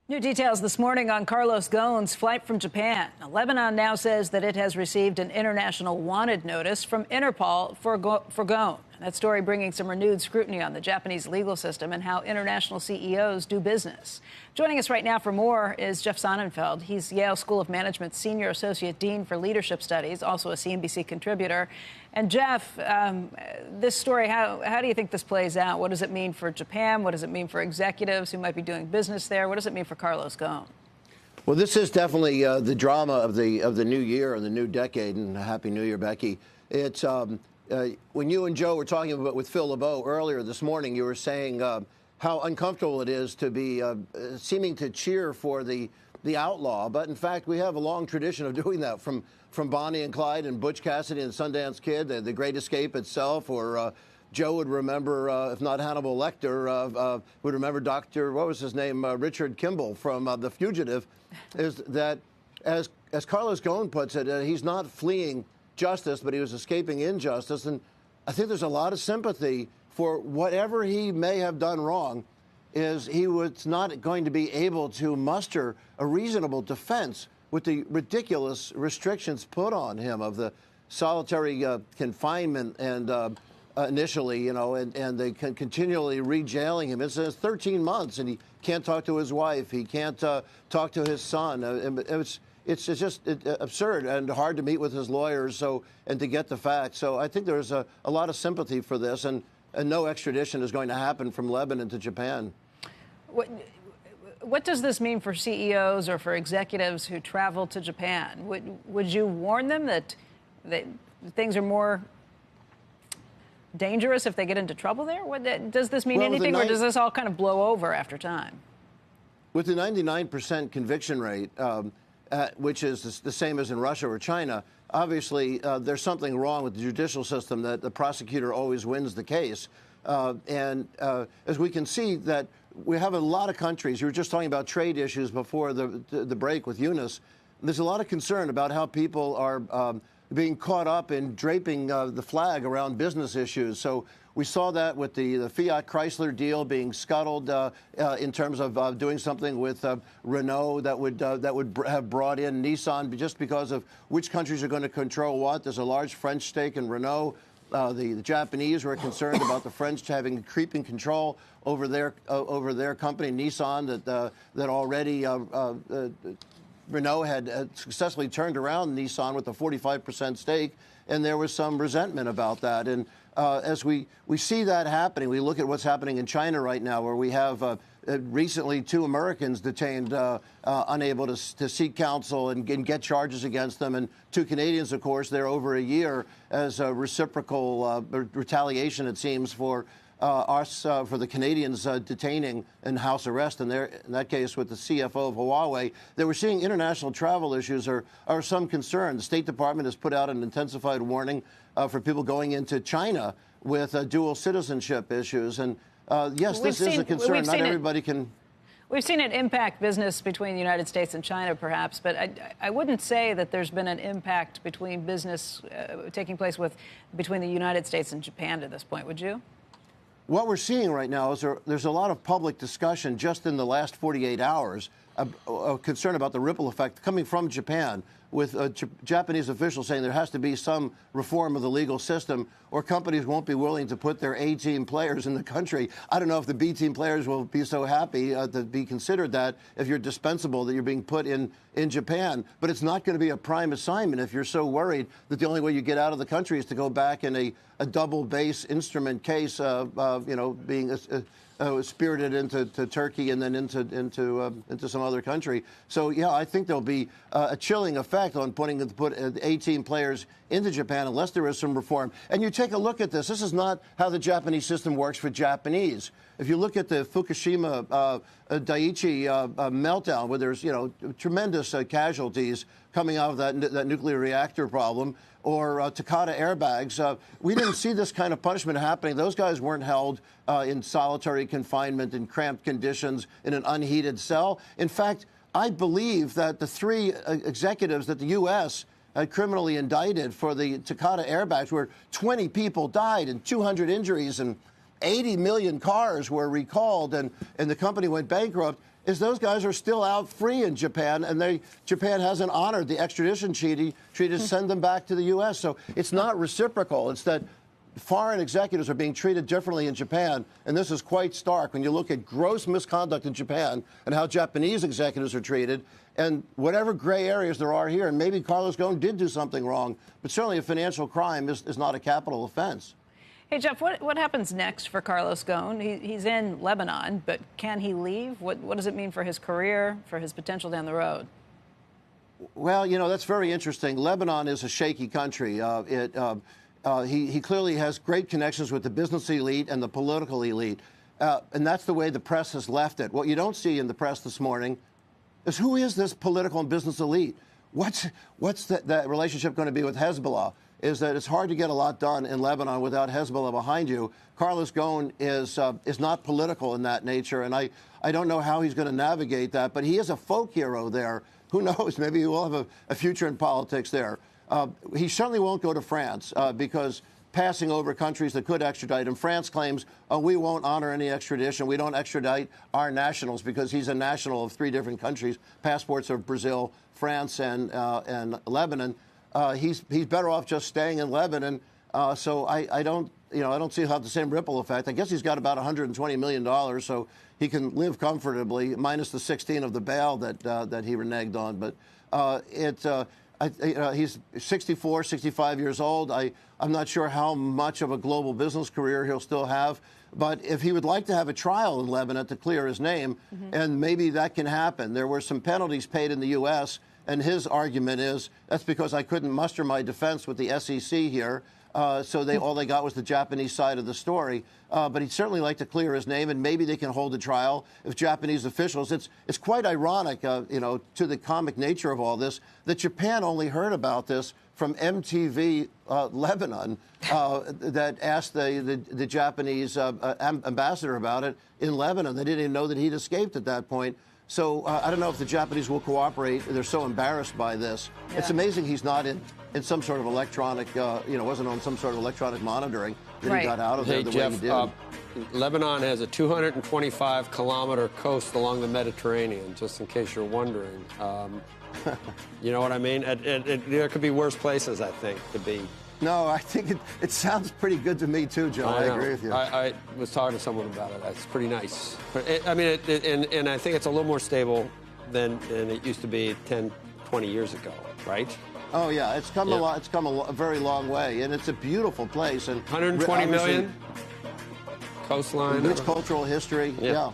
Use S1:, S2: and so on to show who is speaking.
S1: New details this morning on Carlos Ghosn's flight from Japan. Now, Lebanon now says that it has received an international wanted notice from Interpol for Ghosn. That story bringing some renewed scrutiny on the Japanese legal system and how international CEOs do business. Joining us right now for more is Jeff Sonnenfeld. He's Yale School of Management's Senior Associate Dean for Leadership Studies, also a CNBC contributor. And Jeff, this story, how do you think this plays out? What does it mean for Japan? What does it mean for executives who might be doing business there? What does it mean for Carlos Ghosn?
S2: Well, this is definitely the drama of the new year and the new decade. And Happy New Year, Becky. It's when you and Joe were talking about with Phil LeBeau earlier this morning, you were saying how uncomfortable it is to be seeming to cheer for the outlaw. But in fact, we have a long tradition of doing that from Bonnie and Clyde and Butch Cassidy and Sundance Kid, the Great Escape itself, or Joe would remember, if not Hannibal Lecter, would remember Dr. what was his name, Richard Kimball from The Fugitive, is that as Carlos Ghosn puts it, he's not fleeing justice, but he was escaping injustice. And I think there's a lot of sympathy for whatever he may have done wrong. Is he was not going to be able to muster a reasonable defense with the ridiculous restrictions put on him of the solitary confinement and initially, and they can continually re-jailing him. It's 13 months, and he can't talk to his wife. He can't talk to his son. It's just absurd and hard to meet with his lawyers and to get the facts. So I think there's a lot of sympathy for this, and no extradition is going to happen from Lebanon to Japan.
S1: What does this mean for CEOs or for executives who travel to Japan? Would you warn them that things are more dangerous if they get into trouble there? Does this mean anything, or does this all kind of blow over after time?
S2: With the 99% conviction rate, which is the same as in Russia or China, obviously there's something wrong with the judicial system that the prosecutor always wins the case. And as we can see that we have a lot of countries, you were just talking about trade issues before the break with Eunice. There's a lot of concern about how people are being caught up in draping the flag around business issues. So we saw that with the Fiat Chrysler deal being scuttled in terms of doing something with Renault that would have brought in Nissan just because of which countries are going to control what. There's a large French stake in Renault. The Japanese were concerned about the French having creeping control over their company, Nissan, that already Renault had successfully turned around Nissan with a 45% stake, and there was some resentment about that. And as we see that happening, we look at what's happening in China right now, where we have recently 2 Americans detained, unable to seek counsel and get charges against them, and 2 Canadians, of course, there over a year as a reciprocal retaliation, it seems, for for the Canadians detaining and house arrest, in that case with the CFO of Huawei. They were seeing international travel issues are some concern. The State Department has put out an intensified warning for people going into China with dual citizenship issues. And yes, this is a concern. Not everybody can.
S1: We've seen it impact business between the United States and China, perhaps, but I wouldn't say that there's been an impact between business taking place between the United States and Japan to this point, would you?
S2: What we're seeing right now is there's a lot of public discussion just in the last 48 hours of concern about the ripple effect coming from Japan, with Japanese officials saying there has to be some reform of the legal system or companies won't be willing to put their A-team players in the country. I don't know if the B-team players will be so happy to be considered that if you're dispensable that you're being put in Japan. But it's not going to be a prime assignment if you're so worried that the only way you get out of the country is to go back in a double base instrument case of being spirited into Turkey and then into some other country. So yeah, I think there'll be a chilling effect on put A-team players into Japan unless there is some reform. And you take a look at this. This is not how the Japanese system works for Japanese. If you look at the Fukushima Daiichi meltdown, where there's tremendous casualties coming out of that nuclear reactor problem, or Takata airbags, we didn't see this kind of punishment happening. Those guys weren't held in solitary confinement in cramped conditions in an unheated cell. In fact, I believe that the 3 executives that the U.S. had criminally indicted for the Takata airbags, where 20 people died and 200 injuries and 80 million cars were recalled, and the company went bankrupt. is those guys are still out free in Japan, and Japan hasn't honored the extradition treaty to send them back to the U.S. So it's not reciprocal. It's that foreign executives are being treated differently in Japan, and this is quite stark when you look at gross misconduct in Japan and how Japanese executives are treated, and whatever gray areas there are here. And maybe Carlos Ghosn did do something wrong, but certainly a financial crime is not a capital offense.
S1: Hey, Jeff, what happens next for Carlos Ghosn? He's in Lebanon, but can he leave? What does it mean for his career, for his potential down the road?
S2: Well, you know, that's very interesting. Lebanon is a shaky country. He clearly has great connections with the business elite and the political elite, and that's the way the press has left it. What you don't see in the press this morning is who is this political and business elite? What's that relationship going to be with Hezbollah? Is that it's hard to get a lot done in Lebanon without Hezbollah behind you. Carlos Ghosn is not political in that nature, and I don't know how he's going to navigate that, but he is a folk hero there. Who knows? Maybe he will have a future in politics there. He certainly won't go to France because passing over countries that could extradite him. France claims, we won't honor any extradition. We don't extradite our nationals because he's a national of 3 different countries, passports of Brazil, France, and Lebanon. He's better off just staying in Lebanon. So I don't see how the same ripple effect. I guess he's got about $120 million, so he can live comfortably, minus the 16 of the bail that he reneged on. But he's 64, 65 years old. I'm not sure how much of a global business career he'll still have. But if he would like to have a trial in Lebanon to clear his name, and maybe that can happen. There were some penalties paid in the U.S., and his argument is that's because I couldn't muster my defense with the SEC here. So all they got was the Japanese side of the story. But he'd certainly like to clear his name, and maybe they can hold a trial if Japanese officials. It's quite ironic, to the comic nature of all this, that Japan only heard about this from MTV Lebanon that asked the Japanese ambassador about it in Lebanon. They didn't even know that he'd escaped at that point. So I don't know if the Japanese will cooperate. They're so embarrassed by this. Yeah. It's amazing he's not in some sort of electronic, wasn't on some sort of electronic monitoring that he got out of there the way he did.
S3: Lebanon has a 225-kilometer coast along the Mediterranean, just in case you're wondering. You know what I mean? There could be worse places, I think, to be.
S2: No, I think it sounds pretty good to me, too, Joe. I agree with you.
S3: I was talking to someone about it. It's pretty nice. And I think it's a little more stable than it used to be 10, 20 years ago, right?
S2: Oh, yeah. It's come a very long way, and it's a beautiful place. And
S3: 120 million coastline.
S2: Rich cultural history. Yeah.